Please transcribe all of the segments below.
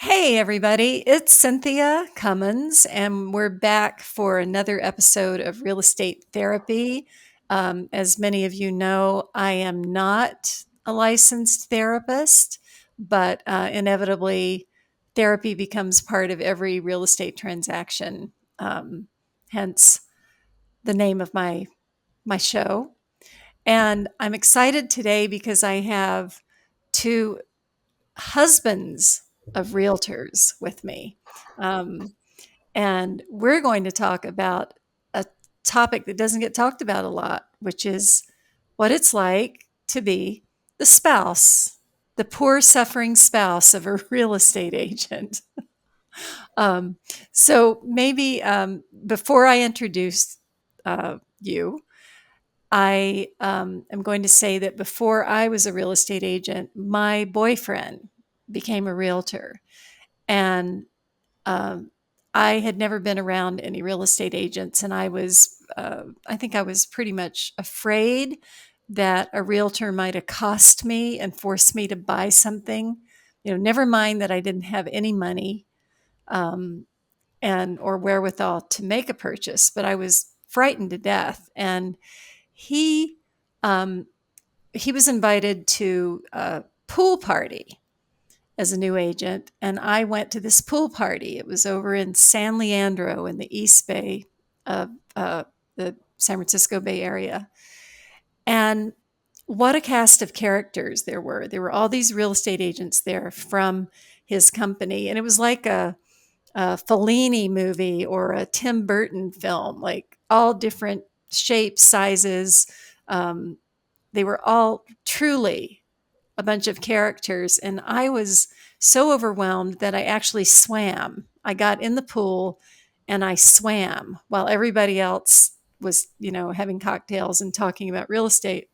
Hey, everybody, it's Cynthia Cummins, and we're back for another episode of Real Estate Therapy. As many of you know, I am not a licensed therapist, but inevitably, therapy becomes part of every real estate transaction. Hence, the name of my show. And I'm excited today because I have two husbands of realtors with me. Um, and we're going to talk about a topic that doesn't get talked about a lot, which is what it's like to be the spouse, the poor, suffering spouse of a real estate agent. Um, so maybe before I introduce you, I am going to say that before I was a real estate agent, my boyfriend became a realtor. And um, I had never been around any real estate agents. And I think I was pretty much afraid that a realtor might accost me and force me to buy something. Never mind that I didn't have any money um, and or wherewithal to make a purchase, but I was frightened to death. And he um, he was invited to a pool party as a new agent, and I went to this pool party. It was over in San Leandro in the East Bay of the San Francisco Bay Area. And what a cast of characters there were. There were all these real estate agents there from his company, and it was like a Fellini movie or a Tim Burton film, like all different shapes, sizes. Um, they were all truly a bunch of characters. And I was so overwhelmed that I actually swam. I got in the pool and I swam while everybody else was, having cocktails and talking about real estate.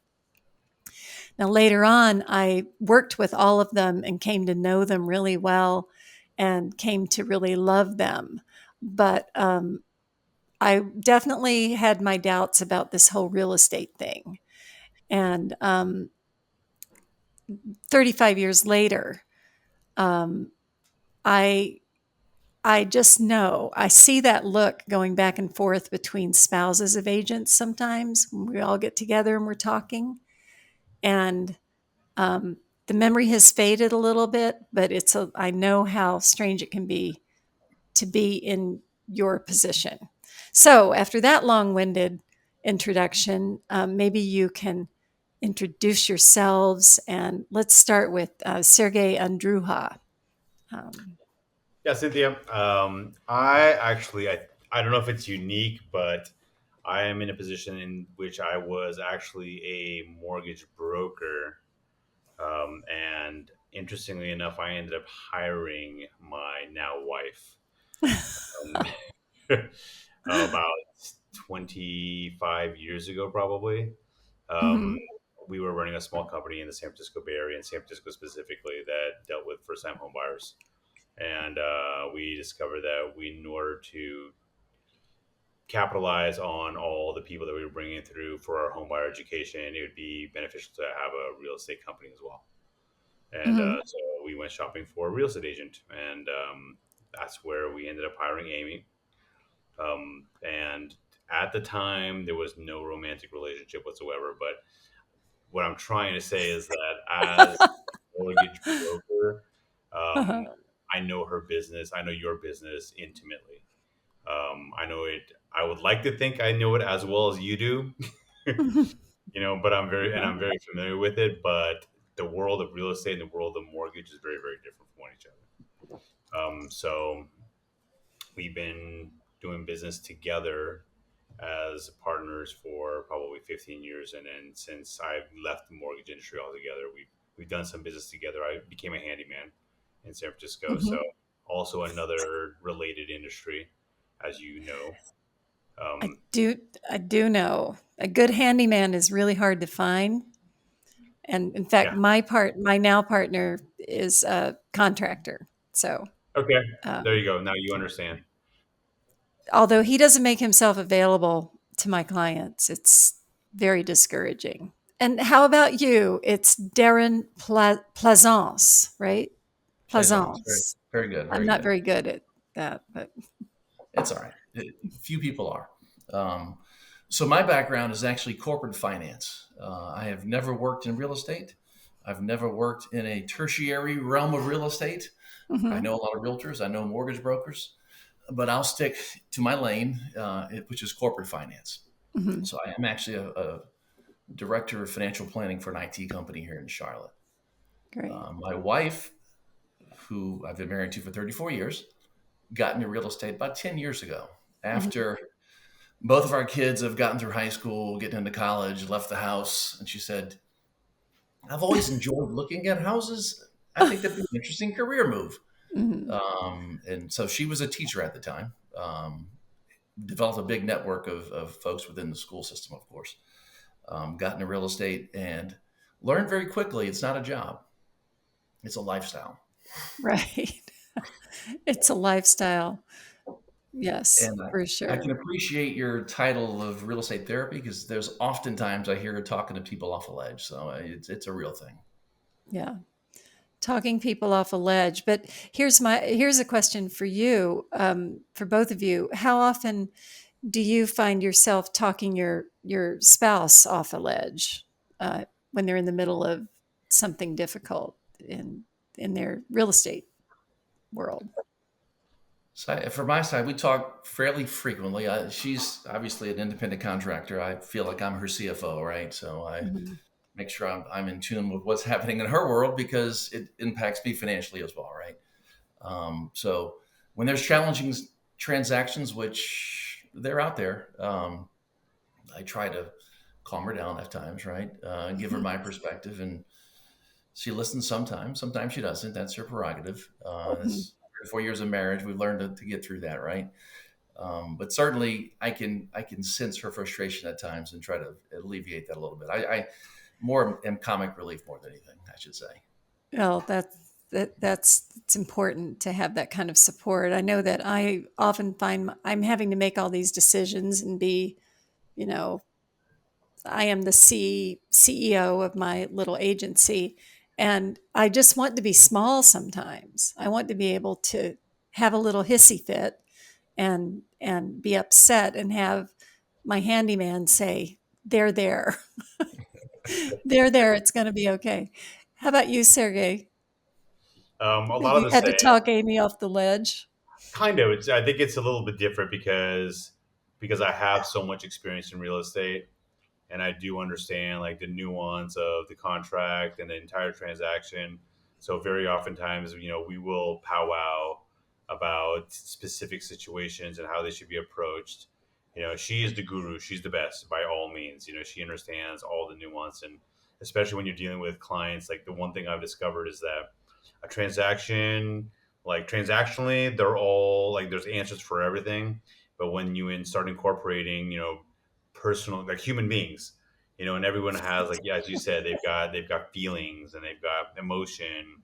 Now, later on, I worked with all of them and came to know them really well and came to really love them. But I definitely had my doubts about this whole real estate thing. And 35 years later, um, I I just know I see that look going back and forth between spouses of agents sometimes when we all get together and we're talking. And um, the memory has faded a little bit, but I know how strange it can be to be in your position. So after that long-winded introduction, maybe you can introduce yourselves, and let's start with Sergey Andruha. Um, Yeah, Cynthia. I don't know if it's unique, but I am in a position in which I was actually a mortgage broker. And interestingly enough, I ended up hiring my now wife um, about 25 years ago, probably. Um, mhm, we were running a small company in the San Francisco Bay Area, in San Francisco specifically, that dealt with first-time home buyers. And we discovered that in order to capitalize on all the people that we were bringing through for our home buyer education, it would be beneficial to have a real estate company as well. And mhm, so we went shopping for a real estate agent, and that's where we ended up hiring Amy. And at the time, there was no romantic relationship whatsoever. But what I'm trying to say is that as a mortgage broker, uh-huh. um, I know her business, I know your business intimately. I know it. I would like to think I know it as well as you do, but I'm very familiar with it. But the world of real estate and the world of mortgage is very, very different from each other. So we've been doing business together as partners for probably 15 years, and then since I've left the mortgage industry altogether, we've done some business together. I became a handyman in San Francisco, so Mhm. also another related industry, as you know. I Um, do I do know a good handyman is really hard to find. And in fact, yeah. my now partner is a contractor. So, Okay. There um, you go. Now you understand. although he doesn't make himself available to my clients, it's very discouraging. And how about you? It's Darren Plaisance, right? Plaisance. Very, Plaisance. very good. I'm Very not good. very good at that, but It's all right. Few people are. Um, so my background is actually corporate finance. I have never worked in real estate. I've never worked in a tertiary realm of real estate. I mhm, know a lot of realtors. I know mortgage brokers, but I'll stick to my lane, which is corporate finance. mhm, So I am actually a director of financial planning for an IT company here in Charlotte. great. My wife, who I've been married to for 34 years, got into real estate about 10 years ago. Mhm. After both of our kids have gotten through high school, getting into college, left the house, and she said, I've always enjoyed looking at houses. I think that'd be an interesting career move. Mhm. And so she was a teacher at the time, developed a big network of folks within the school system, of course, got into real estate and learned very quickly it's not a job, it's a lifestyle. Right. It's a lifestyle. Yes, And for I can sure. appreciate your title of real estate therapy because there's oftentimes I hear her talking to people off a ledge. So it's a real thing. Yeah. Talking people off a ledge. But here's a question for you, for both of you. How often do you find yourself talking your spouse off a ledge when they're in the middle of something difficult in their real estate world? So for my side, we talk fairly frequently. She's obviously an independent contractor. I feel like I'm her CFO, right? So I Mhm. make sure I'm in tune with what's happening in her world because it impacts me financially as well, right? So when there's challenging transactions, which they're out there, I try to calm her down at times, right? Give her Mhm. my perspective, and she listens sometimes. Sometimes she doesn't. That's her prerogative. Mhm. It's 4 years of marriage. We've learned to get through that, right? But certainly, I can sense her frustration at times and try to alleviate that a little bit. I more am comic relief more than anything, I should say. Well, that's it's important to have that kind of support. I know that I often find I'm having to make all these decisions and be, you know, I am the CEO of my little agency, and I just want to be small sometimes. I want to be able to have a little hissy fit and be upset and have my handyman say, "They're there. They're there. It's going to be okay." How about you, Sergey? A Have lot of you the had to same. talk Amy off the ledge? Kind of. I think it's a little bit different because I have so much experience in real estate, and I do understand like the nuance of the contract and the entire transaction. So very oftentimes, we will powwow about specific situations and how they should be approached. She is the guru. She's the best by all means. She understands all the nuance, and especially when you're dealing with clients, like the one thing I've discovered is that a transaction, like transactionally, they're all like there's answers for everything. But when start incorporating, personal like human beings, and everyone has like, yeah, as you said, they've got feelings and they've got emotion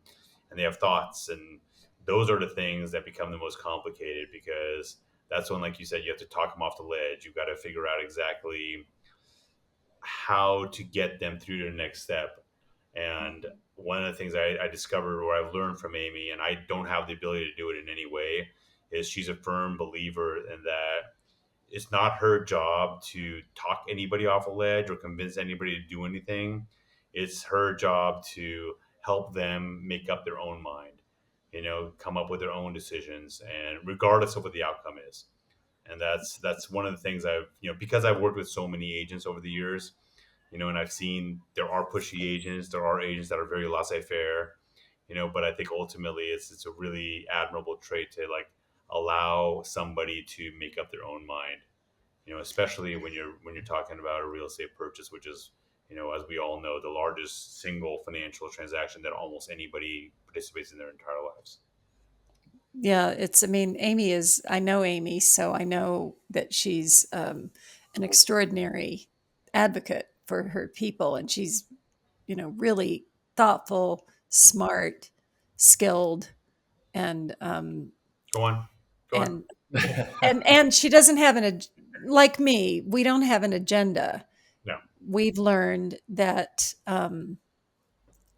and they have thoughts, and those are the things that become the most complicated because that's when, like you said, you have to talk them off the ledge. You've got to figure out exactly how to get them through to the next step. And one of the things I discovered or I've learned from Amy, and I don't have the ability to do it in any way, is she's a firm believer in that it's not her job to talk anybody off a ledge or convince anybody to do anything. It's her job to help them make up their own mind, come up with their own decisions, and regardless of what the outcome is. And that's one of the things I've, because I've worked with so many agents over the years, and I've seen there are pushy agents, there are agents that are very laissez-faire, but I think ultimately it's a really admirable trait to like allow somebody to make up their own mind, especially when you're talking about a real estate purchase, which is, as we all know, the largest single financial transaction that almost anybody participates in their entire lives. Yeah, I mean, I know Amy, so I know that she's an extraordinary advocate for her people. And she's, really thoughtful, smart, skilled, and, Go on, go on. and, and she doesn't have like me, we don't have an agenda. No. We've learned that,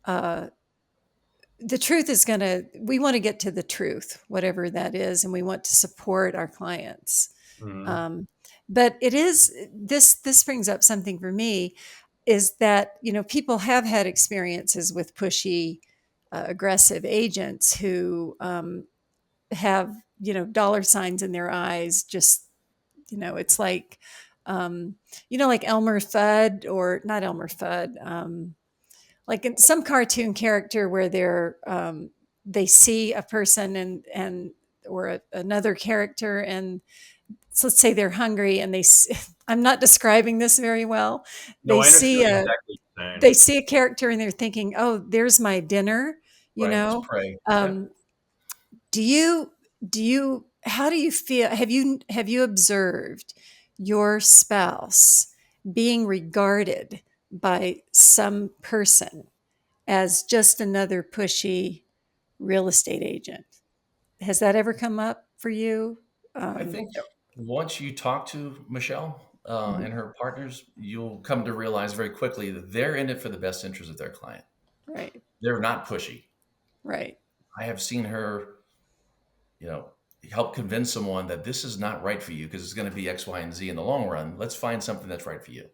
uh, the truth is going to, we want to get to the truth, whatever that is, and we want to support our clients. Mhm. Um, but it is, this brings up something for me, is that, people have had experiences with pushy, aggressive agents who have, dollar signs in their eyes. Just, it's like, um, like Elmer Fudd, or not Elmer Fudd, like in some cartoon character where they see a person, and or another character, and so let's say they're hungry, and I'm not describing this very well. No, They I understand see a exactly what you're saying. they see a character, and they're thinking, "Oh, there's my dinner." You Right. To know, pray. Yep. um, do you how do you feel? Have you observed your spouse being regarded by some person as just another pushy real estate agent? Has that ever come up for you? I Um, think once you talk to Michelle mhm. and her partners, you'll come to realize very quickly that they're in it for the best interest of their client. Right, They're not pushy. right. I have seen her, you know, help convince someone that this is not right for you because it's going to be X, Y, and Z in the long run. Let's find something that's right for you.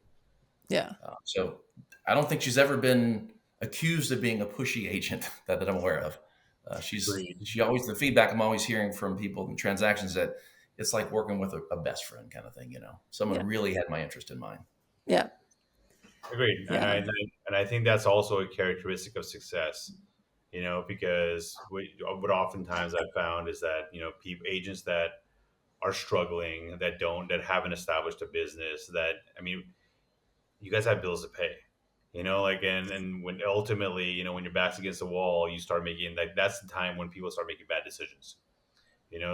Yeah, So I don't think she's ever been accused of being a pushy agent that I'm aware of. Agreed. She always, the feedback I'm always hearing from people in transactions, that it's like working with a best friend kind of thing. Someone yeah, really had my interest in mind. yeah, Agreed. yeah, And I think that's also a characteristic of success. Because what oftentimes I've found is that people agents that are struggling, that haven't established a business, that I mean, you guys have bills to pay. Like, and when ultimately, when your back's against the wall, you start making, like, that's the time when people start making bad decisions.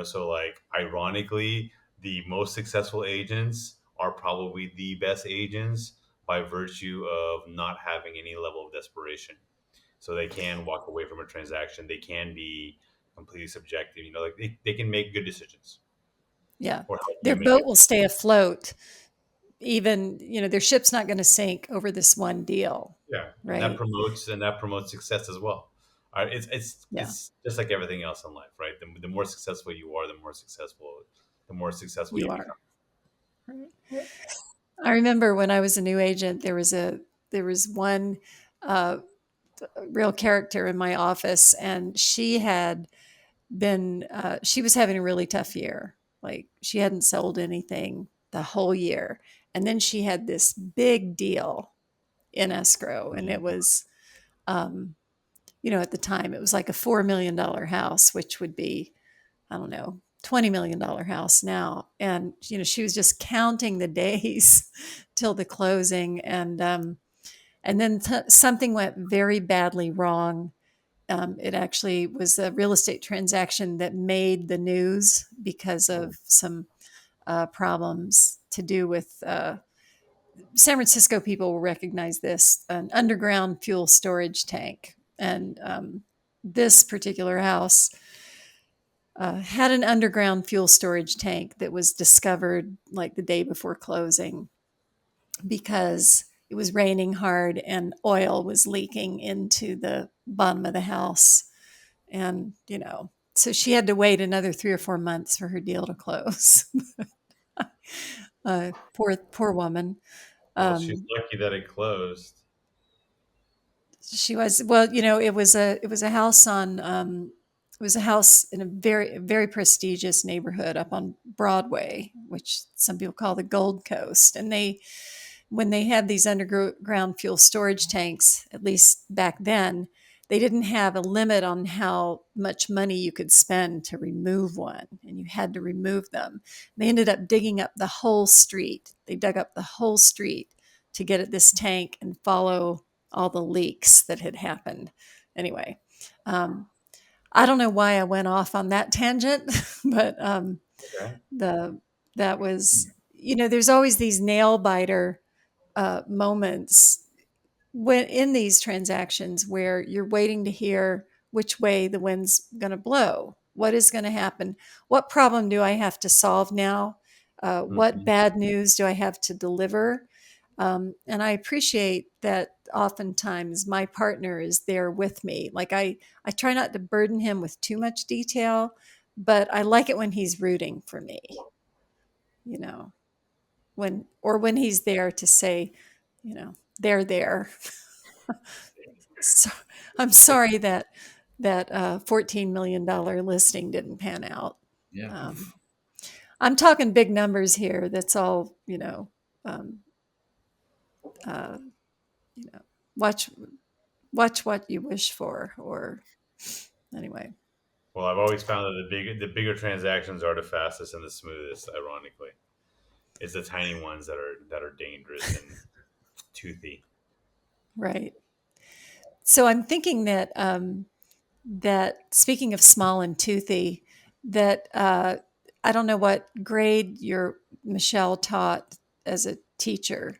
So, like, ironically, the most successful agents are probably the best agents by virtue of not having any level of desperation. So they can walk away from a transaction. They can be completely subjective. Like, they can make good decisions yeah. or help Their you make boat good. will stay afloat. Even, their ship's not going to sink over this one deal, Yeah, right? and that promotes success as well. All right, Yeah, it's just like everything else in life, right? The more successful you are, the more successful you you become. are. Right. I remember when I was a new agent, there was one uh, real character in my office, and she was having a really tough year. Like, she hadn't sold anything the whole year, and then she had this big deal in escrow, and it was, um, at the time, it was like a $4 million house, which would be, I don't know, $20 million house now. And she was just counting the days till the closing, and then something went very badly wrong. It actually was a real estate transaction that made the news because Oh, of some problems to do with, San Francisco people will recognize this, an underground fuel storage tank. And this particular house had an underground fuel storage tank that was discovered like the day before closing, because it was raining hard and oil was leaking into the bottom of the house. And, so she had to wait another 3 or 4 months for her deal to close. Poor woman. well, she's Um, lucky that it closed. she was, well, it was a house it was a house in a very prestigious neighborhood up on Broadway, which some people call the Gold Coast. And when they had these underground fuel storage tanks, at least back then, they didn't have a limit on how much money you could spend to remove one, and you had to remove them. They ended up digging up the whole street. They dug up the whole street to get at this tank and follow all the leaks that had happened. Anyway, um, I don't know why I went off on that tangent, but Okay. the that was, there's always these nail biter moments when in these transactions where you're waiting to hear which way the wind's going to blow. What is going to happen? What problem do I have to solve now? What Mhm. bad news do I have to deliver? And I appreciate that oftentimes my partner is there with me. Like I try not to burden him with too much detail, but I like it when he's rooting for me, you know, when he's there to say, you know, they're there. So I'm sorry that $14 million listing didn't pan out. Yeah. Um, Oof. I'm talking big numbers here. That's all, um, uh, you know, watch watch what you wish for, or anyway. Well, I've always found that the bigger transactions are the fastest and the smoothest. Ironically, it's the tiny ones that are dangerous and toothy. Right. So I'm thinking that speaking of small and toothy, that I don't know what grade your Michelle taught as a teacher,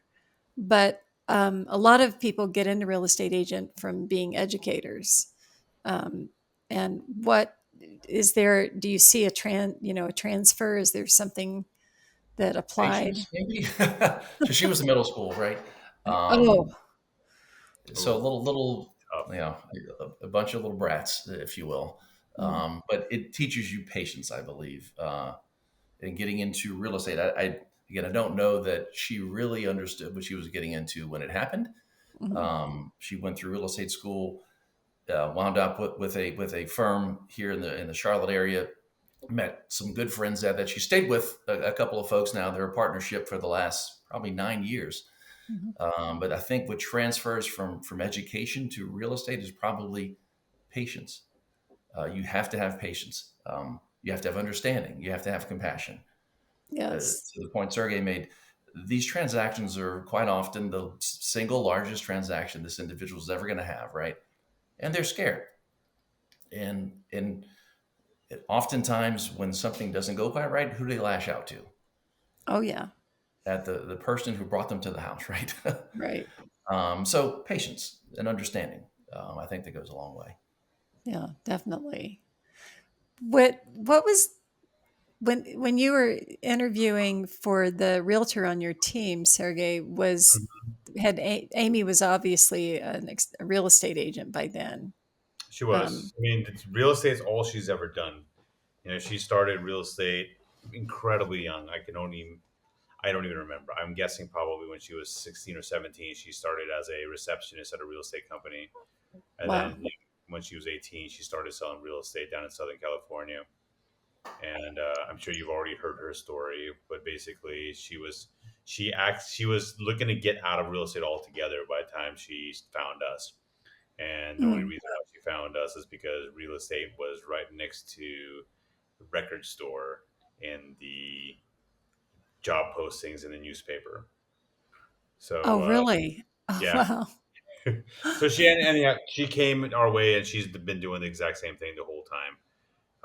but a lot of people get into real estate agent from being educators. Um, and what is there? Do you see a transfer? Is there something that applied? Patience, maybe. So she was the middle school, right? Oh, Um, so Oh, little, tough. you know, a bunch of little brats, if you will. mm, But it teaches you patience, I believe, in getting into real estate. Again, I don't know that she really understood what she was getting into when it happened. mhm, She went through real estate school, wound up with a firm here in the Charlotte area. Met some good friends that she stayed with a couple of folks now. They're a partnership for the last probably 9 years. mhm. But I think what transfers from education to real estate is probably patience. You have to have patience. You have to have understanding. You have to have compassion. Yes. To the point Sergey made, these transactions are quite often the single largest transaction this individual is ever going to have, right? And they're scared. And oftentimes, when something doesn't go quite right, who do they lash out to? Oh, yeah. At the person who brought them to the house, right? Right. So patience and understanding, I think that goes a long way. Yeah, definitely. What was when you were interviewing for the realtor on your team, Sergey, was had Amy was obviously a real estate agent by then. She Um, was. I mean, real estate is all she's ever done. You know, she started real estate incredibly young. I don't even remember. I'm guessing probably when she was 16 or 17, she started as a receptionist at a real estate company. And wow. then when she was 18, she started selling real estate down in Southern California. And I'm sure you've already heard her story, but basically she was looking to get out of real estate altogether by the time she found us. And the only Mm. reason why she found us is because real estate was right next to the record store in the job postings in the newspaper. Oh, So really? Oh, yeah, wow. so and yeah, she came our way, and she's been doing the exact same thing the whole time.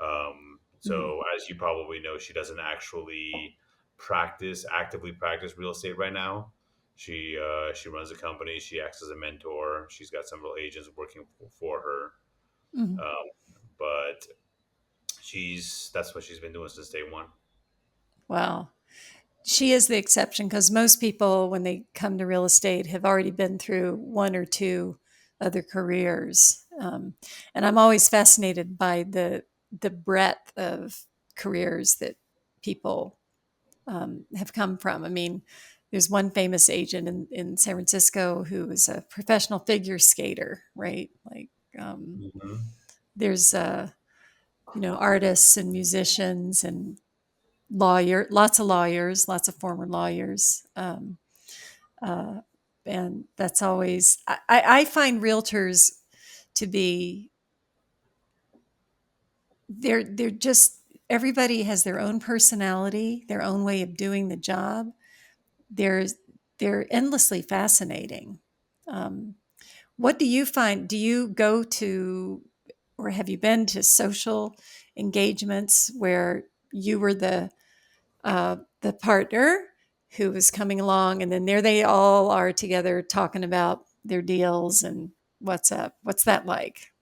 Mm, So as you probably know, she doesn't actually actively practice real estate right now. She runs a company. She acts as a mentor. She's got several agents working for her. mm. But that's what she's been doing since day one. Wow. She is the exception because most people, when they come to real estate, have already been through one or two other careers. And I'm always fascinated by the breadth of careers that people have come from. I mean, there's one famous agent in San Francisco who was a professional figure skater, right? Like, um, Hmm. there's artists and musicians and lots of lawyers, lots of former lawyers. Uh, and that's always, I find realtors to be, they're just, everybody has their own personality, their own way of doing the job. They're, they're endlessly fascinating. Um, what do you find? Do you go to, or have you been to social engagements where you were the partner who was coming along, and then there they all are together talking about their deals and what's up? What's that like?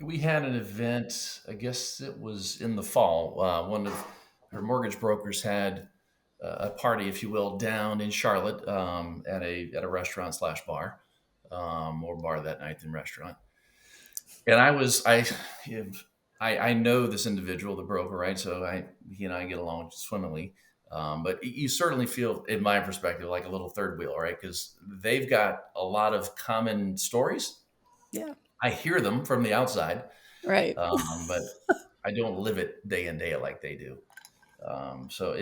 We had an event, I guess it was in the fall. One of her mortgage brokers had a party, if you will, down in Charlotte at a restaurant slash bar, or bar that night than restaurant. And I know this individual, the broker, right? So he and I get along swimmingly. But you certainly feel, in my perspective, like a little third wheel, right? Because they've got a lot of common stories. Yeah. I hear them from the outside, Right. but I don't live it day in day out like they do. So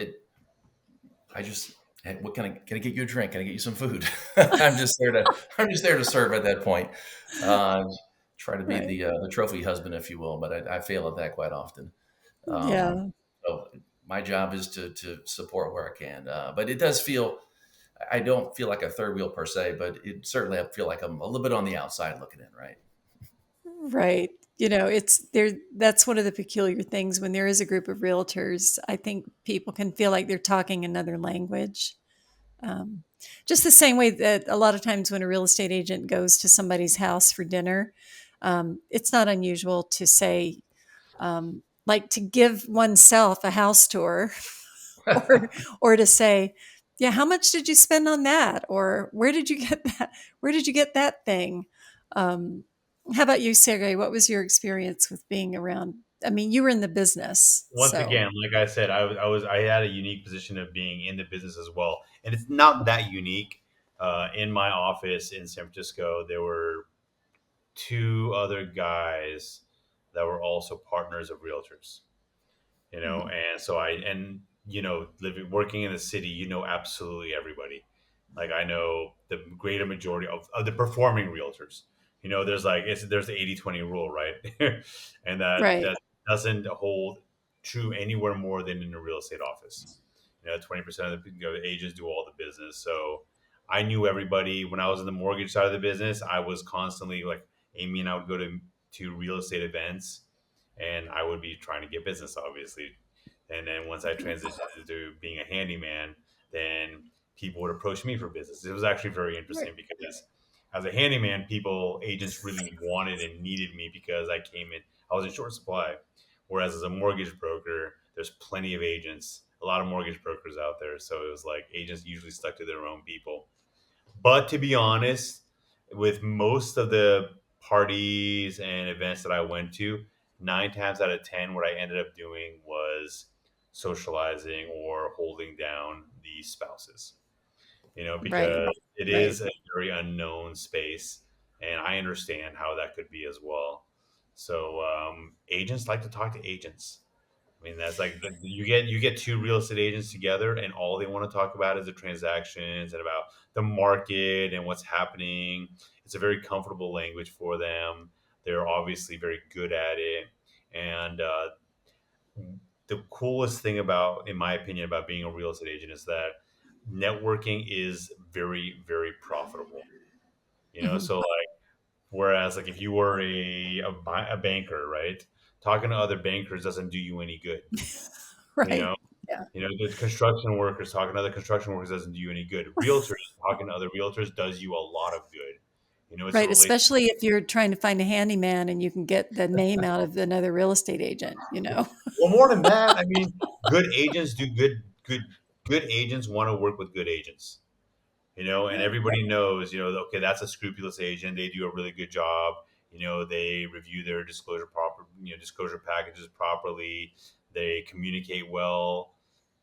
I just, hey, what can I get you a drink? Can I get you some food? I'm just there to serve at that point. Uh, Try to be Right. the trophy husband, if you will, but I fail at that quite often. Um, Yeah. so my job is to support where I can, but it does feel. I don't feel like a third wheel per se, but it certainly I feel like I'm a little bit on the outside looking in, right? Right. It's there. That's one of the peculiar things when there is a group of realtors. I think people can feel like they're talking another language. Um, just the same way that a lot of times when a real estate agent goes to somebody's house for dinner, it's not unusual to say, like to give oneself a house tour or or to say, yeah, how much did you spend on that, or where did you get that, where did you get that thing? um, how about you, Sergey? What was your experience with being around? I mean, you were in the business, Once so again, like I said, I had a unique position of being in the business as well, and it's not that unique. In my office in San Francisco, there were two other guys that were also partners of realtors. mhm, And so living working in the city, absolutely everybody. Like I know the greater majority of the performing realtors. There's the 80-20 rule, right? And right, that doesn't hold true anywhere more than in a real estate office. 20% of the agents do all the business. So I knew everybody. When I was in the mortgage side of the business, I was constantly like Amy and I would go to real estate events, and I would be trying to get business, obviously. And then once I transitioned to being a handyman, then people would approach me for business. It was actually very right, interesting because as a handyman, agents really wanted and needed me because I was in short supply. Whereas as a mortgage broker, there's plenty of agents, a lot of mortgage brokers out there. So it was like agents usually stuck to their own people. But to be honest, with most of the parties and events that I went to, 9 times out of 10, what I ended up doing was socializing or holding down the spouses. right, Because it right. is a very unknown space, and I understand how that could be as well. So agents like to talk to agents. I mean, that's like you get two real estate agents together, and all they want to talk about is the transactions and about the market and what's happening. It's a very comfortable language for them. They're obviously very good at it, and the coolest thing about, in my opinion, about being a real estate agent is that networking is very, very profitable. Mhm. So like, whereas like if you were a banker, right, talking to other bankers doesn't do you any good. You Right. know, Yeah. The construction workers talking to other construction workers doesn't do you any good. Realtors talking to other realtors does you a lot of good. It's a Right, relation. especially if you're trying to find a handyman and you can get the name out of another real estate agent. Well, more than that, I mean, good agents do good agents want to work with good agents. And Yeah, everybody knows, okay, that's a scrupulous agent. They do a really good job. They review their disclosure packages properly. They communicate well.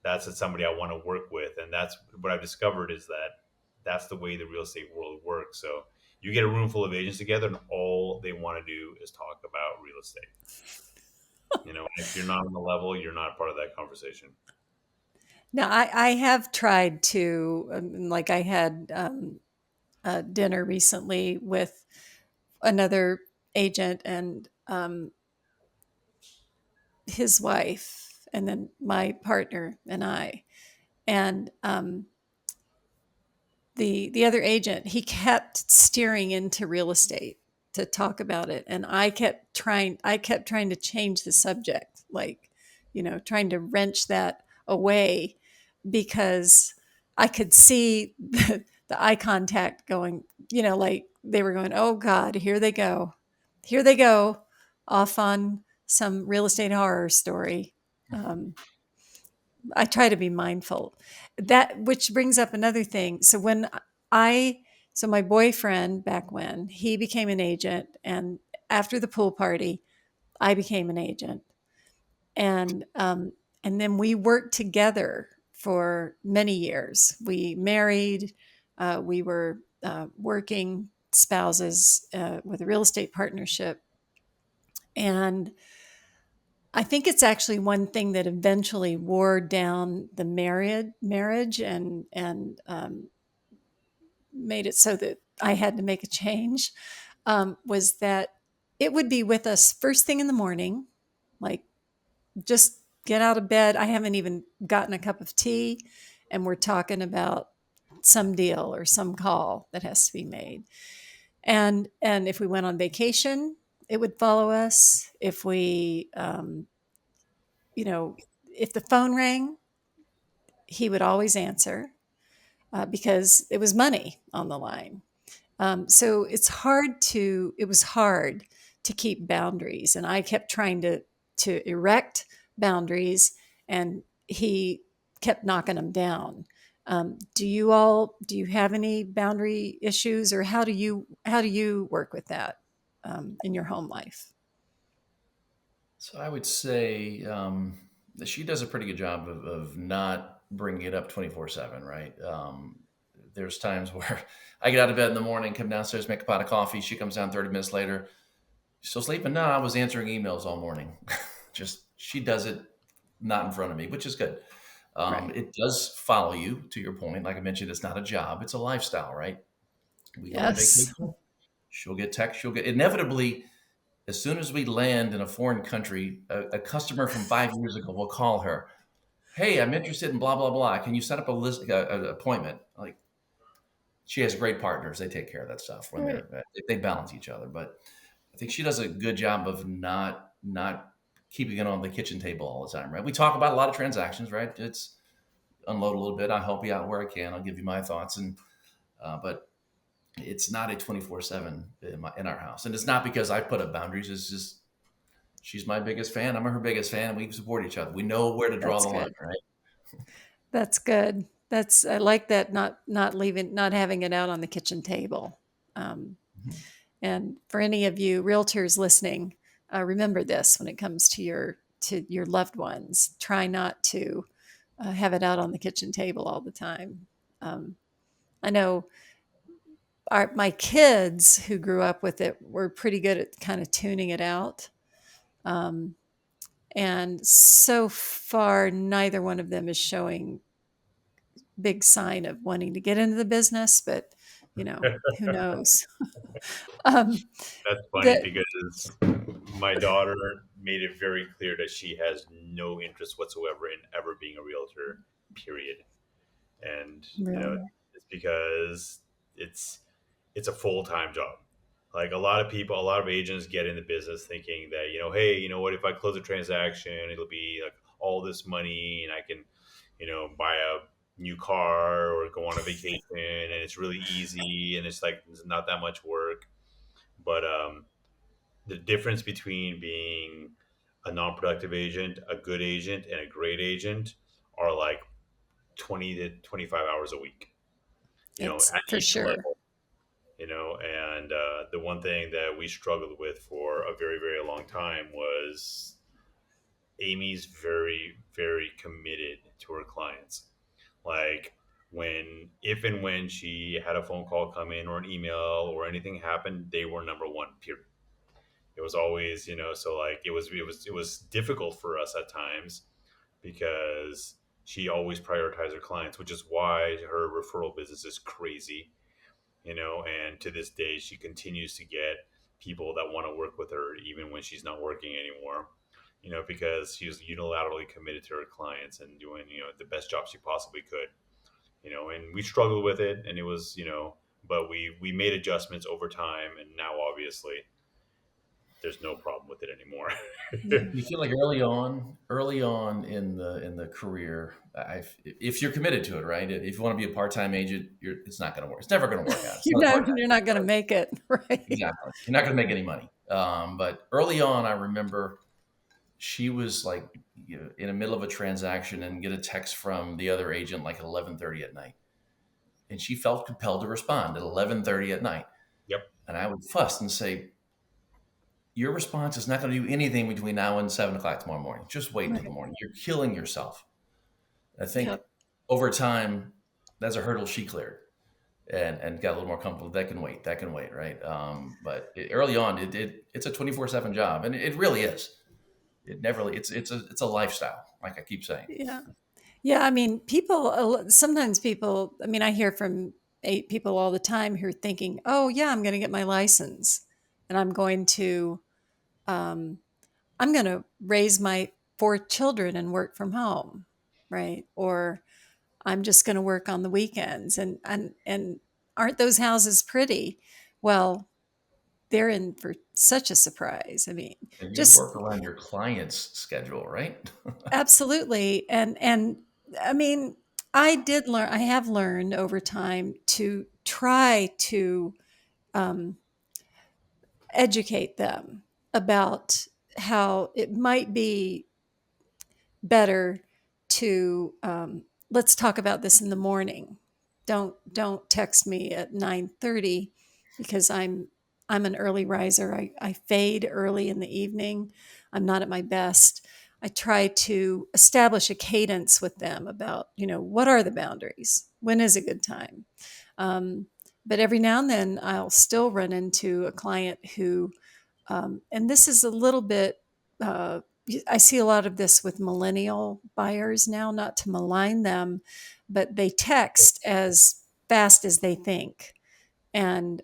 That's somebody I want to work with. And that's what I've discovered is that that's the way the real estate world works. So you get a room full of agents together, and all they want to do is talk about real estate. If you're not on the level, you're not part of that conversation. now I have tried to, like I had dinner recently with another agent and his wife, and then my partner and I. And the other agent, he kept steering into real estate to talk about it, and I kept trying to change the subject, like, trying to wrench that away, because I could see the eye contact going, like they were going, oh god, here they go, off on some real estate horror story. um, I try to be mindful. That which brings up another thing. So I so my boyfriend back when he became an agent, and after the pool party, I became an agent, and um, and then we worked together for many years. We married. We were working spouses with a real estate partnership, and I think it's actually one thing that eventually wore down the marriage and made it so that I had to make a change. Was that it would be with us first thing in the morning, like just get out of bed. I haven't even gotten a cup of tea, and we're talking about some deal or some call that has to be made. And if we went on vacation, it would follow us. If we you know, if the phone rang, he would always answer because it was money on the line. So it was hard to keep boundaries. And I kept trying to erect boundaries, and he kept knocking them down. Do you have any boundary issues, or how do you work with that in your home life? So I would say that she does a pretty good job of not bringing it up 24/7, right? There's times where I get out of bed in the morning, come downstairs, make a pot of coffee. She comes down 30 minutes later. "You still sleeping?" "No, I was answering emails all morning." Just she does it not in front of me, which is good. Right. It does follow you to your point. Like I mentioned, it's not a job; it's a lifestyle, right? We go on Yes. vacation. She'll get text. She'll get inevitably as soon as we land in a foreign country. A customer from 5 years ago will call her. "Hey, I'm interested in blah blah blah. Can you set up a list, an appointment?" Like she has great partners; they take care of that stuff when Right. they balance each other. But I think she does a good job of not keeping it on the kitchen table all the time, right? We talk about a lot of transactions, right? It's unload a little bit. I'll help you out where I can. I'll give you my thoughts, and but it's not a 24/7 in our house, and it's not because I put up boundaries. It's just she's my biggest fan. I'm her biggest fan, and we support each other. We know where to draw That's the line, good. right? That's good. That's I like that, not having it out on the kitchen table. Um, Mhm. and for any of you realtors listening, remember this when it comes to your loved ones. Try not to have it out on the kitchen table all the time. Um, I know my kids who grew up with it were pretty good at kind of tuning it out. Um, and so far, neither one of them is showing big sign of wanting to get into the business, but who knows? um, That's funny that because my daughter made it very clear that she has no interest whatsoever in ever being a realtor, period. And really, it's because it's it's a full-time job. Like a lot of agents get in the business thinking that, hey, you know what, if I close a transaction, it'll be like all this money and I can, buy a new car or go on a vacation and it's really easy and it's like it's not that much work. But the difference between being a non-productive agent, a good agent, and a great agent are like 20 to 25 hours a week, it's at for each sure. level, and the one thing that we struggled with for a very, very long time was Amy's very, very committed to her clients. Like if and when she had a phone call come in or an email or anything happened, they were number one, period. It was always, so like it was difficult for us at times because she always prioritized her clients, which is why her referral business is crazy, and to this day she continues to get people that want to work with her even when she's not working anymore, because she was unilaterally committed to her clients and doing, the best job she possibly could, and we struggled with it and it was, but we made adjustments over time and now obviously there's no problem with it anymore. Yeah, You feel like early on in the career, if you're committed to it, right? If you want to be a part-time agent, it's not going to work. It's never going to work out. It's not a part-time you're gig, not going to right? make it, right? Exactly. You're not going to make any money. But early on, I remember she was like, in the middle of a transaction and get a text from the other agent like at 11:30 at night, and she felt compelled to respond at 11:30 at night. Yep. And I would fuss and say, your response is not going to do anything between now and 7 o'clock tomorrow morning. Just wait until the Right. morning. You're killing yourself. I think Yep. over time, that's a hurdle she cleared and got a little more comfortable. That can wait. That can wait, right? But early on, it's a 24/7 job, and it really is. It never. It's a lifestyle, like I keep saying. Yeah. Yeah. I mean, sometimes people, I mean, I hear from people all the time who are thinking, oh, yeah, I'm going to get my license and um, I'm going to raise my 4 children and work from home. Right. Or I'm just going to work on the weekends. And aren't those houses pretty? Well, they're in for such a surprise. I mean, And you just work around your client's schedule, right? absolutely. And I mean, I have learned over time to try to um, educate them about how it might be better to let's talk about this in the morning. Don't text me at 9:30 because I'm an early riser. I fade early in the evening. I'm not at my best. I try to establish a cadence with them about, what are the boundaries? When is a good time? Um, but every now and then I'll still run into a client who, and this is a little bit, uh, I see a lot of this with millennial buyers now, not to malign them, but they text as fast as they think. And,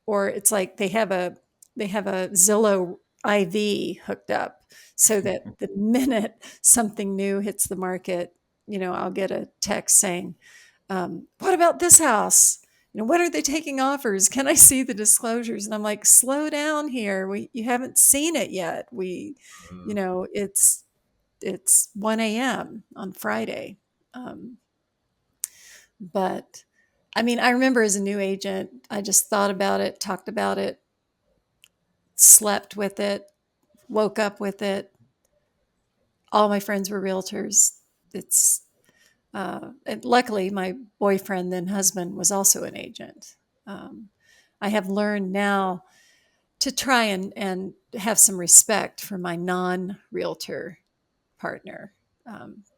or it's like they have a Zillow IV hooked up so that the minute something new hits the market, I'll get a text saying, what about this house? When are they taking offers? Can I see the disclosures? And I'm like, slow down here. You haven't seen it yet. Mm. It's 1 a.m. on Friday. Um, but I mean, I remember as a new agent, I just thought about it, talked about it, slept with it, woke up with it. All my friends were realtors. It's and luckily, my boyfriend, then husband, was also an agent. Um, I have learned now to try and have some respect for my non-realtor partner,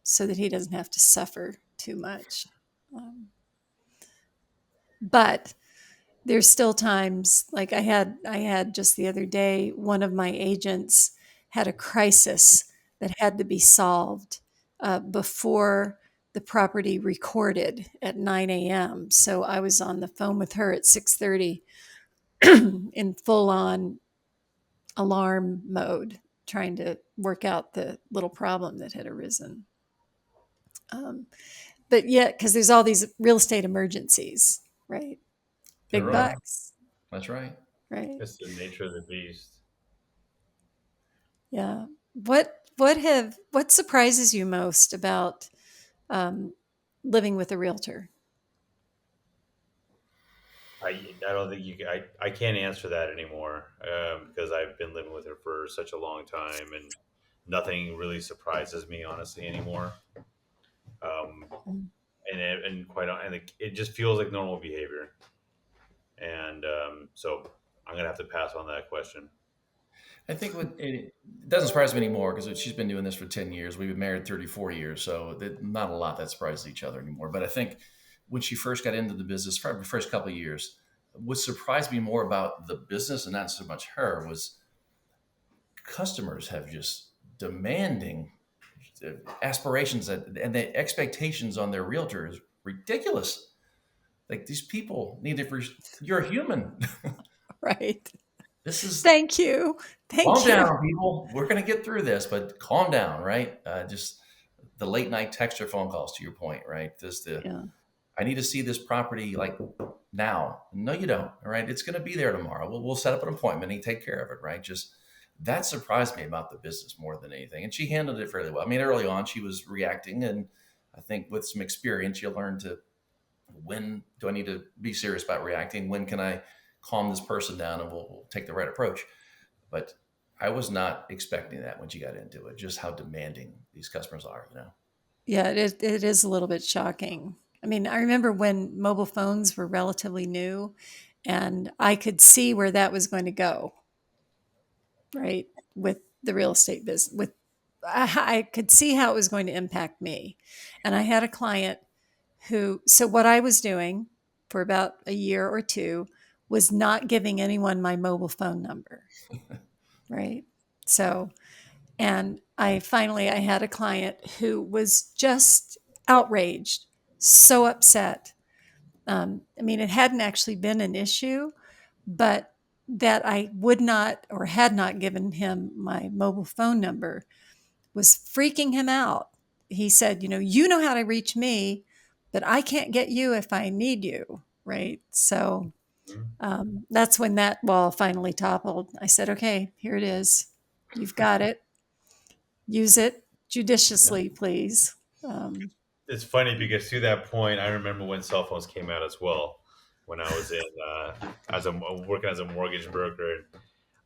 so that he doesn't have to suffer too much. Um, but there's still times like I had just the other day, one of my agents had a crisis that had to be solved before the property recorded at 9 a.m. So I was on the phone with her at 6:30 in full on alarm mode, trying to work out the little problem that had arisen. Um, but yet, because there's all these real estate emergencies, right? There Big are. bucks, That's right. right? It's the nature of the beast. Yeah. What surprises you most about um, living with a realtor? I don't think I can't answer that anymore because I've been living with her for such a long time, and nothing really surprises me honestly anymore. Um, Mm. and it just feels like normal behavior, and so I'm gonna have to pass on that question. I think it doesn't surprise me anymore because she's been doing this for 10 years. We've been married 34 years. So not a lot that surprises each other anymore. But I think when she first got into the business, probably the first couple of years, what surprised me more about the business and not so much her was customers have just demanding aspirations and the expectations on their realtor is ridiculous. Like these people need to, you're a human. Right. This is Thank you. calm Thank you. down, people. We're going to get through this, but calm down, right? Just the late night text or phone calls, to your point, right? Just Yeah. I need to see this property like now. No, you don't. All right. It's going to be there tomorrow. We'll set up an appointment and take care of it, right? Just that surprised me about the business more than anything. And she handled it fairly well. I mean, early on, she was reacting. And I think with some experience, you learn to when do I need to be serious about reacting? When can I calm this person down and we'll take the right approach? But I was not expecting that when she got into it, just how demanding these customers are, you know? Yeah, it is a little bit shocking. I mean, I remember when mobile phones were relatively new, and I could see where that was going to go, right? With the real estate business, I could see how it was going to impact me. And I had a client who, so what I was doing for about a year or two was not giving anyone my mobile phone number, right? So, and I had a client who was just outraged, so upset. I mean, it hadn't actually been an issue, but that I would not or had not given him my mobile phone number was freaking him out. He said, you know how to reach me, but I can't get you if I need you. Right. So Mhm. that's when that wall finally toppled. I said, okay, here it is. You've got it. Use it Yeah. judiciously, please. Um, It's funny because to that point, I remember when cell phones came out as well. When I was in as a working as a mortgage broker,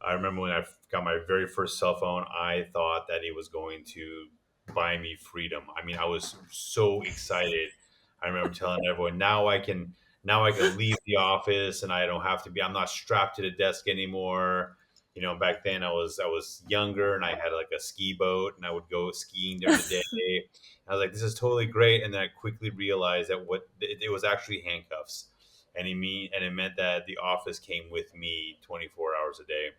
I remember when I got my very first cell phone, I thought that it was going to buy me freedom. I mean, I was so excited. I remember telling everyone, now I can leave the office and I don't have to be I'm not strapped to the desk anymore. Back then I was younger and I had like a ski boat and I would go skiing during the day. I was like, this is totally great. And then I quickly realized that what it was actually handcuffs. And it meant that the office came with me 24 hours a day.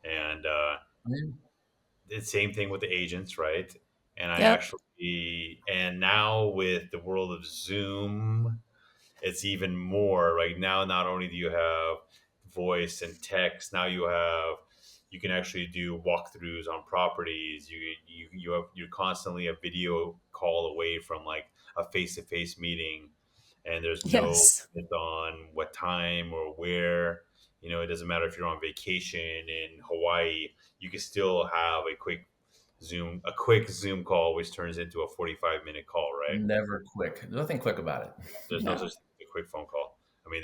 And Yeah. the same thing with the agents, right? yep. And now with the world of Zoom, it's even more right now. Not only do you have voice and text, now you can actually do walkthroughs on properties. You're constantly a video call away from like a face to face meeting, and there's no Yes. limit on what time or where. It doesn't matter if you're on vacation in Hawaii. You can still have a quick Zoom call, which turns into a 45-minute call, right? Never quick. Nothing quick about it. There's no No. such thing as a quick phone call. I mean,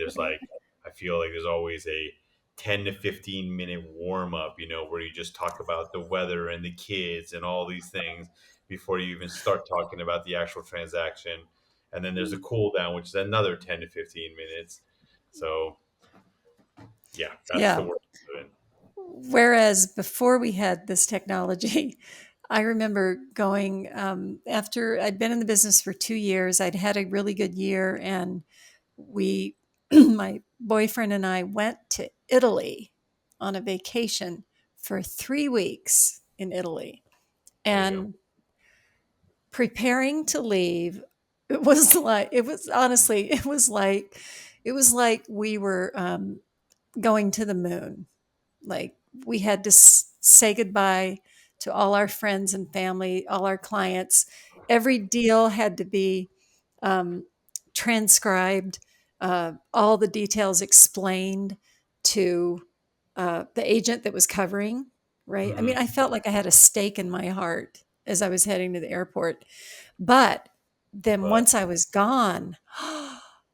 I feel like there's always a 10 to 15-minute warm up, where you just talk about the weather and the kids and all these things before you even start talking about the actual transaction. And then there's a cool down, which is another 10 to 15 minutes. So, yeah, that's the Yeah. world we live in. Whereas before we had this technology, I remember going after I'd been in the business for 2 years. I'd had a really good year, and we, my boyfriend and I, went to Italy on a vacation for 3 weeks in Italy. There you go. And preparing to leave, it was like we were going to the moon. Like, we had to say goodbye to all our friends and family, all our clients. Every deal had to be um, transcribed, all the details explained to the agent that was covering, right? I mean, Hmm. I felt like I had a stake in my heart as I was heading to the airport. But then But once I was gone,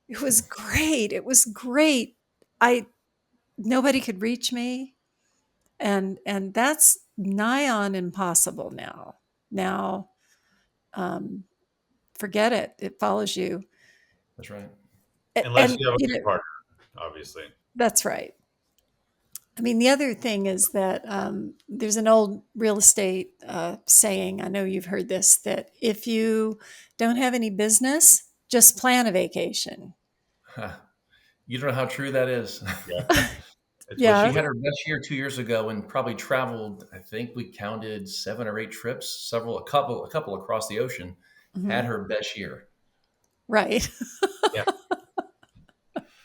it was great. It was great. I Nobody could reach me, and that's nigh on impossible now. Now, um, forget it. It follows you. That's right. unless And you have a good partner, obviously. that's right. I mean, the other thing is that there's an old real estate saying. I know you've heard this, that if you don't have any business, just plan a vacation. You don't know how true that is. Yeah. It's Well, what she Yeah. what had her best year 2 years ago and probably traveled, I think we counted 7 or 8 trips, a couple across the ocean, had Mhm. her best year. Right. yeah,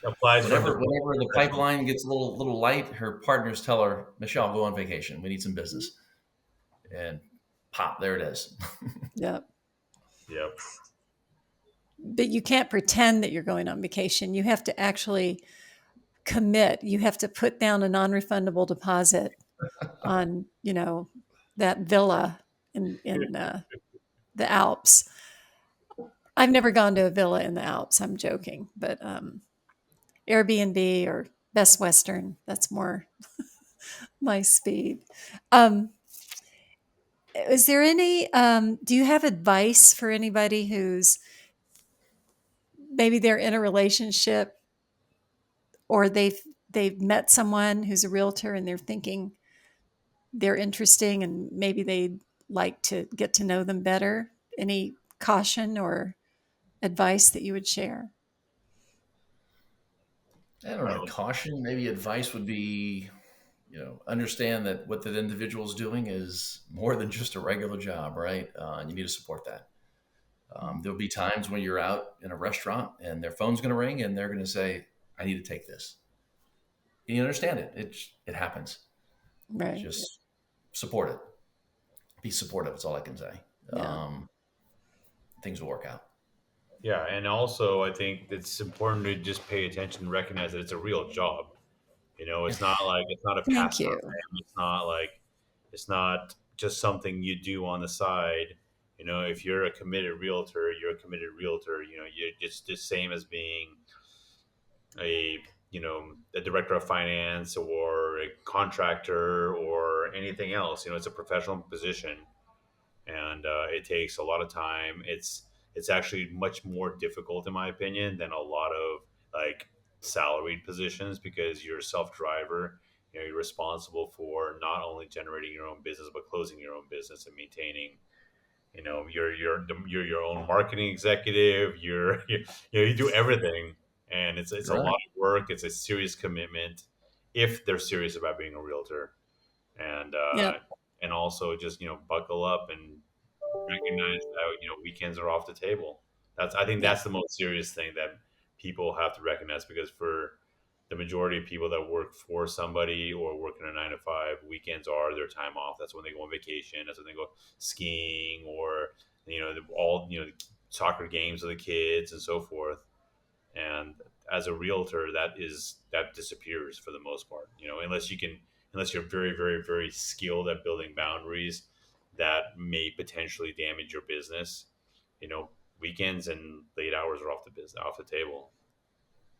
applies from the Whenever the professional. pipeline gets a little light, her partners tell her, Michelle, go on vacation. We need some business. And pop, there it is. Yep. Yep. But you can't pretend that you're going on vacation. You have to actually commit. You have to put down a non-refundable deposit on, that villa in the Alps. I've never gone to a villa in the Alps. I'm joking, but Airbnb or Best Western, that's more. my speed. Um, is there any, do you have advice for anybody who's maybe they're in a relationship or they've met someone who's a realtor and they're thinking they're interesting and maybe they'd like to get to know them better? Any caution or advice that you would share? I don't know. Well, Caution, maybe advice would be, understand that what that individual is doing is more than just a regular job, right? And you need to support that. There'll be times when you're out in a restaurant and their phone's going to ring and they're going to say, "I need to take this." And you understand it. It happens. Right. Just support it. Be supportive. That's all I can say. Yeah. Um, Things will work out. yeah, and also I think it's important to just pay attention and recognize that it's a real job. Yeah. It's not a Thank pastime. you. It's not just something you do on the side. If you're a committed realtor, you're a committed realtor. You're just the same as being a a director of finance or a contractor or anything else. It's a professional position, and it takes a lot of time. It's actually much more difficult, in my opinion, than a lot of like salaried positions because you're a self driver. You're responsible for not only generating your own business but closing your own business and maintaining. You're your own marketing executive. You do everything, and it's a lot Right. of work. It's a serious commitment if they're serious about being a realtor, and uh, Yep. and also just buckle up and recognize that weekends are off the table. I think Yep. that's the most serious thing that people have to recognize, because for the majority of people that work for somebody or work in a 9 to 5, weekends are their time off. That's when they go on vacation. That's when they go skiing, or all the soccer games with the kids and so forth. And as a realtor, that disappears for the most part. Unless you're very, very, very skilled at building boundaries that may potentially damage your business. you know Weekends and late hours are off the table.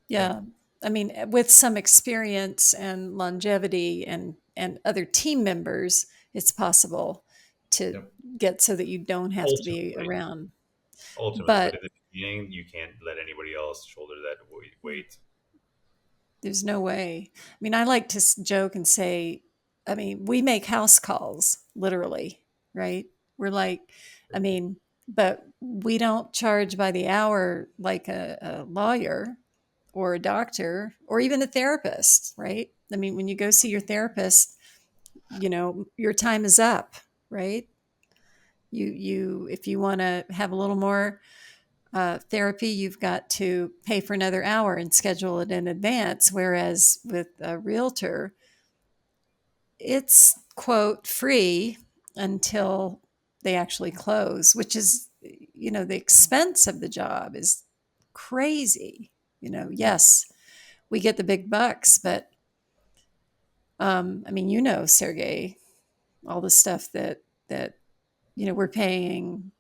Yep. Yeah. I mean, with some experience and longevity and other team members, it's possible to Yep. get so that you don't have to be ultimately around. ultimately, but But at the beginning you can't let anybody else shoulder that weight. there's no way. I mean, I like to joke and say, I mean, we make house calls, literally, right? We're like, I mean, but we don't charge by the hour like a lawyer or a doctor or even a therapist, right? I mean, when you go see your therapist, your time is up, right? If you want to have a little more therapy, you've got to pay for another hour and schedule it in advance. Whereas with a realtor, it's quote free until they actually close, which is, the expense of the job is crazy. Yes, we get the big bucks, but I mean, Sergey, all the stuff that we're paying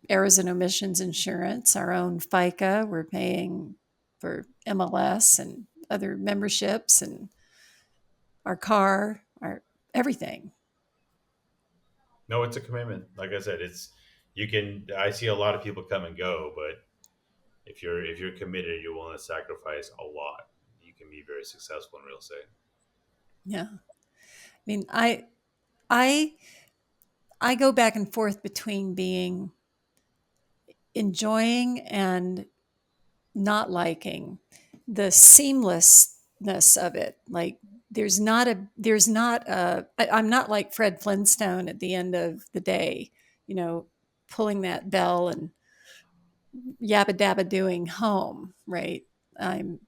errors and omissions insurance, our own FICA, we're paying for MLS and other memberships and our car, our everything. No, it's a commitment. Like I said, I see a lot of people come and go, but if you're committed, you're willing to sacrifice a lot, you can be very successful in real estate. Yeah. I mean, I I go back and forth between being enjoying and not liking the seamlessness of it. Like I'm not like Fred Flintstone at the end of the day, you know, pulling that bell and yabba dabba doing home, right? I'm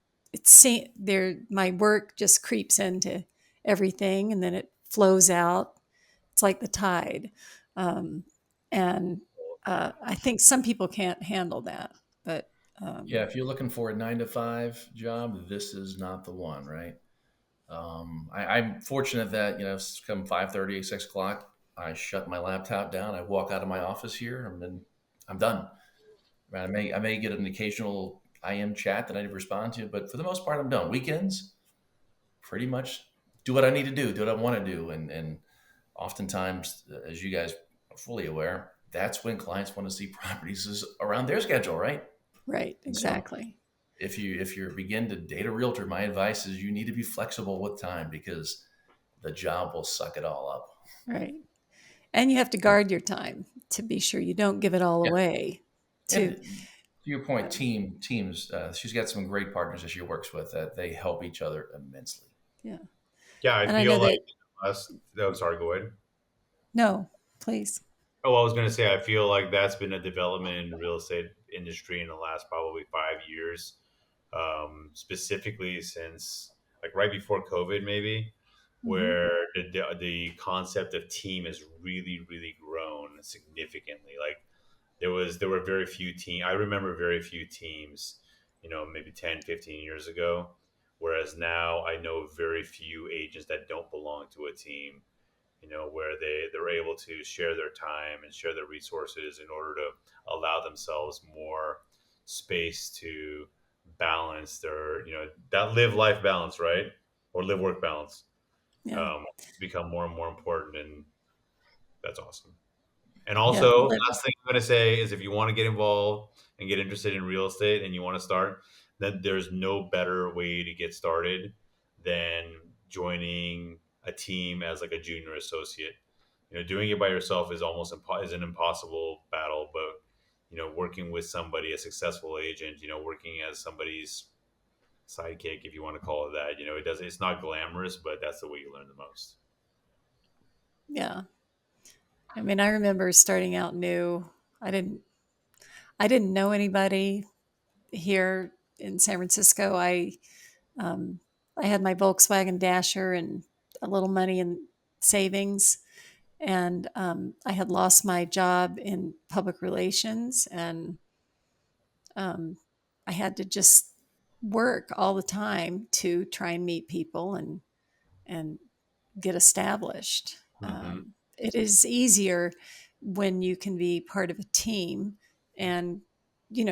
there my work just creeps into everything and then it flows out. It's like the tide. Um, and I think some people can't handle that, but Yeah. um, If you're looking for a 9 to 5 job, this is not the one, right? I'm fortunate that come 5:30, 6 o'clock, I shut my laptop down. I walk out of my office here, and then I'm done. Right, I may get an occasional IM chat that I respond to, but for the most part, I'm done. Weekends, pretty much. do what I need to do what I want to do, and oftentimes, as you guys are fully aware, that's when clients want to see properties is around their schedule, right? Right, And so exactly. if you begin to date a realtor, my advice is you need to be flexible with time because the job will suck it all up. Right. And you have to guard your time to be sure you don't give it all Yeah. away And to to your point, um, teams. She's got some great partners that she works with that they help each other immensely. yeah. Yeah, I And I know feel like that us. Oh, sorry. Go ahead. no, please. Oh, I was going to say, I feel like that's been a development in the real estate industry in the last probably 5 years, specifically since like right before COVID, maybe, Mhm. where the concept of team has really grown significantly. Like there were very few team. I remember very few teams, maybe 10, 15 years ago. Whereas now I know very few agents that don't belong to a team, where they're able to share their time and share their resources in order to allow themselves more space to balance their, that live life balance, right? Or live work balance. Yeah. It's become more and more important, and that's awesome. And Yeah. also, last thing I'm going to say is if you want to get involved and get interested in real estate and you want to start, then there's no better way to get started than joining a team as like a junior associate. Doing it by yourself is is an impossible battle, but working with somebody, a successful agent, working as somebody's sidekick, if you want to call it that, it's not glamorous, but that's the way you learn the most. Yeah. I mean, I remember starting out new. I didn't I didn't know anybody here in San Francisco. Um, I had my Volkswagen Dasher and a little money in savings, and I had lost my job in public relations, and um, I had to just work all the time to try and meet people and get established. Hmm. It is easier when you can be part of a team and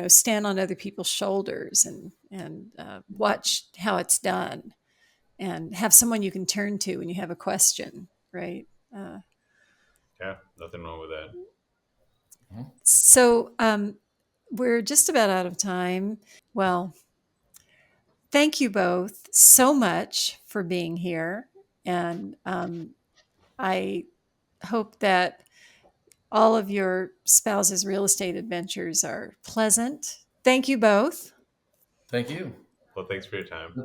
stand on other people's shoulders and watch how it's done and have someone you can turn to when you have a question, right? Uh, Yeah, nothing wrong with that. Mhm. so we're just about out of time. Well, thank you both so much for being here, and I hope that all of your spouse's real estate adventures are pleasant. Thank you both. Thank you. Well, thanks for your time. Good fun.